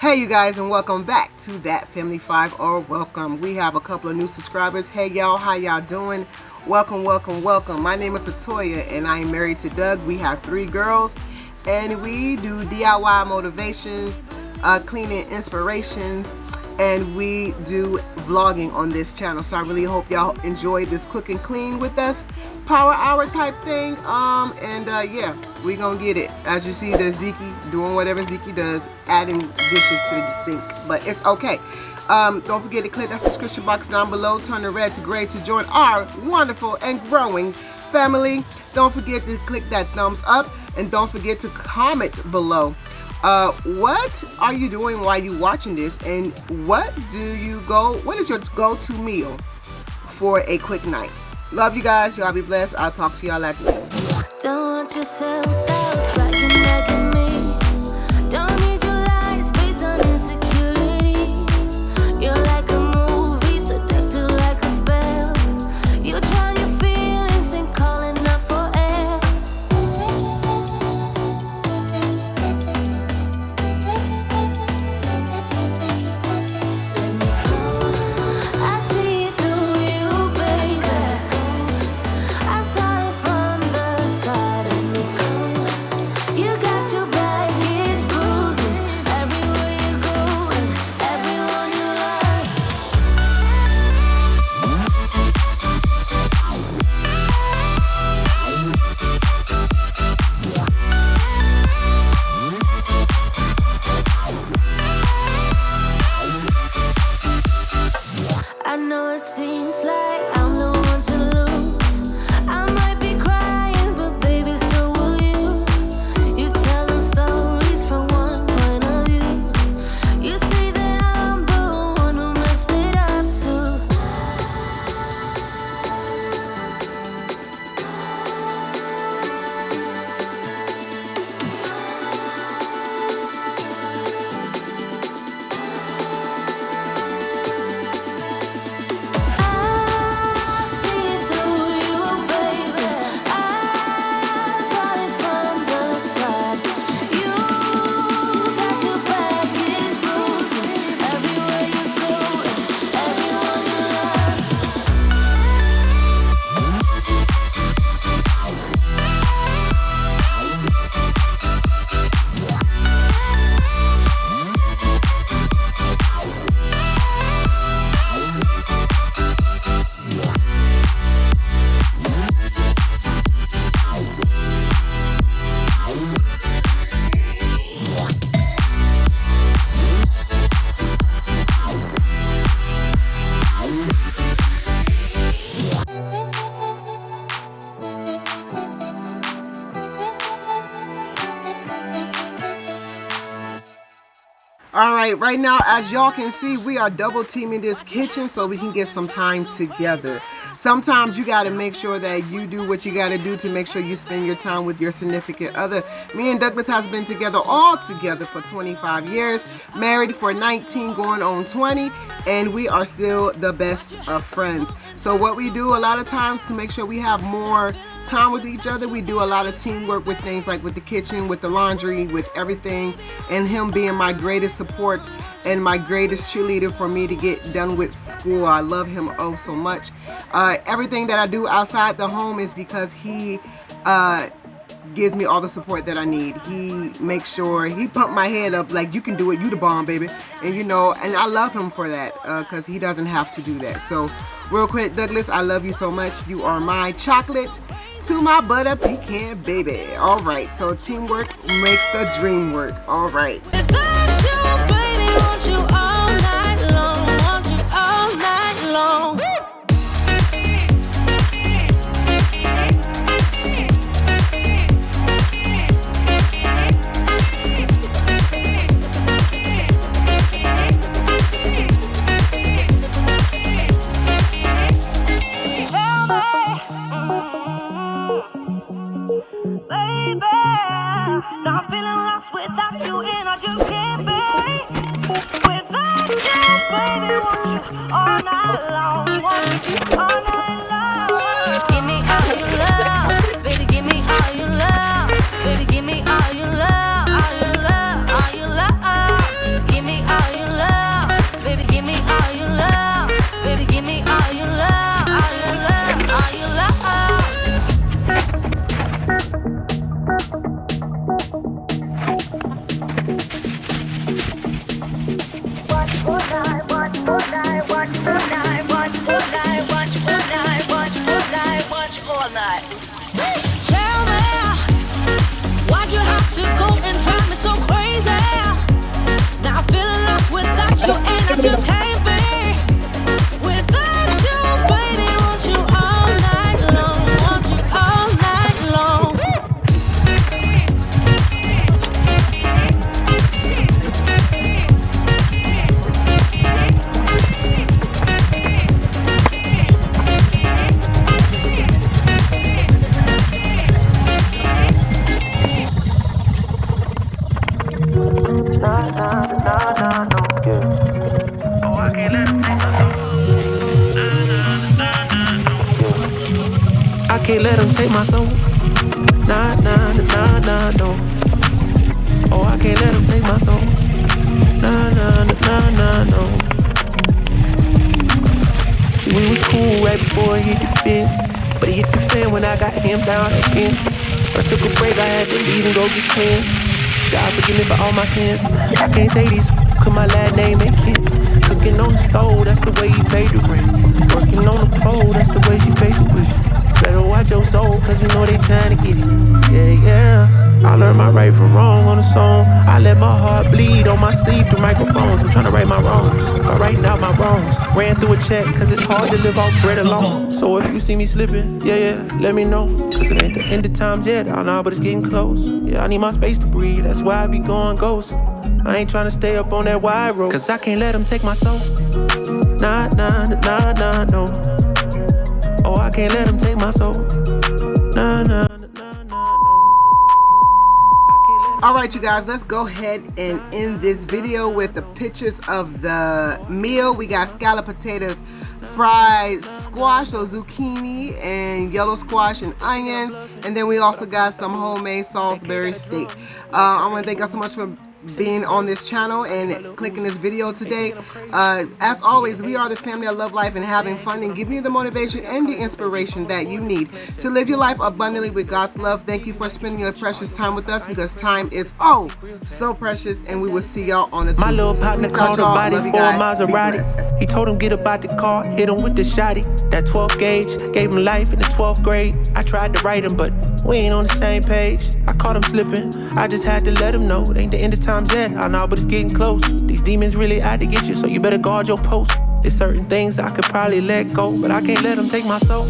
Hey you guys, and welcome back to DAT Family 5, or welcome. We have a couple of new subscribers. Hey y'all, how y'all doing? Welcome, welcome, welcome. My name is Atoya and I am married to Doug. We have 3 girls and we do DIY motivations, cleaning inspirations, and we do vlogging on this channel. So I really hope y'all enjoy this cook and clean with us power hour type thing. Yeah, we gonna get it. As you see, there's Ezekia doing whatever Ezekia does, adding dishes to the sink, but it's okay. Don't forget to click that subscription box down below, turn the red to gray to join our wonderful and growing family. Don't forget to click that thumbs up, and don't forget to comment below. What are you doing while you watching this, and what is your go-to meal for a quick night? Love you guys. Y'all be blessed. I'll talk to y'all at the end. Don't want yourself out, like me. Don't need your lies based on insecurity. You're like a movie, seductive like a spell. You're trying your feelings and calling up for air. I see through you, baby. I saw it from the side. You got your baggage bruising everywhere you go and everyone you love. I know it seems like I'm the one to lose. I might be crying, but baby, so will you. You tell them stories from one point of view. You say that I'm the one who messed it up too. I see through you, baby. I saw it from the side. You got your baggage bruising everywhere you go and everyone you love. All right, right now, as y'all can see, we are double teaming this kitchen so we can get some time together. Sometimes you got to make sure that you do what you got to do to make sure you spend your time with your significant other. Me and Douglas has been together all together for 25 years, married for 19, going on 20, and we are still the best of friends. So what we do a lot of times to make sure we have more time with each other, we do a lot of teamwork with things like with the kitchen, with the laundry, with everything, and him being my greatest support and my greatest cheerleader for me to get done with school. I love him oh so much. Everything that I do outside the home is because he gives me all the support that I need. He makes sure, he pumped my head up like, you can do it, you the bomb, baby. And you know, and I love him for that, because he doesn't have to do that. So real quick, Douglas, I love you so much. You are my chocolate to my butter pecan baby. All right, so teamwork makes the dream work. All right. If that's you, baby, want you all night long, want you all night long. Baby, now I'm feeling lost without you, and I just can't bear. can't let them take my soul. Nah, nah, nah, nah, no. Oh, I can't let them take my soul. Nah, nah, nah, nah, no. See, we was cool right before it hit the fence, but it hit the fan when I got him down again. When I took a break, I had to leave and go get cleansed. God forgive me for all my sins. I can't say these cause my last name ain't Kent. Cooking on the stove, that's the way he paid the rent. Working on the pole, that's the way she pays the wish. Better watch your soul, cause you know they trying to get it. Yeah, yeah. I learned my right from wrong on a song. I let my heart bleed on my sleeve through microphones. I'm trying to right my wrongs by writing out my wrongs. Ran through a check, cause it's hard to live off bread alone. So if you see me slipping, yeah, let me know. Cause it ain't the end of times yet, I know, but it's getting close. Yeah, I need my space to breathe, that's why I be going ghost. I ain't trying to stay up on that wide road, cause I can't let them take my soul. Nah, nah, nah, nah, no. Oh, I can't let them take my soul. Nah, nah, nah, nah, no. All right, you guys, let's go ahead and end this video with the pictures of the meal. We got scalloped potatoes, fried squash, so zucchini and yellow squash and onions. And then we also got some homemade Salisbury steak. I want to thank you so much for being on this channel and clicking this video today. As always, we are the family that love life and having fun and giving you the motivation and the inspiration that you need to live your life abundantly with God's love. Thank you for spending your precious time with us, because time is so precious, and we will see y'all on the My little partner called a body for a Maserati. He told him get up out the car, hit him with the shotty. That 12 gauge gave him life in the 12th grade. I tried to write him, but we ain't on the same page. I caught him slipping, I just had to let him know it ain't the end of times yet. I know, but it's getting close. These demons really out to get you, so you better guard your post. There's certain things I could probably let go, but I can't let them take my soul.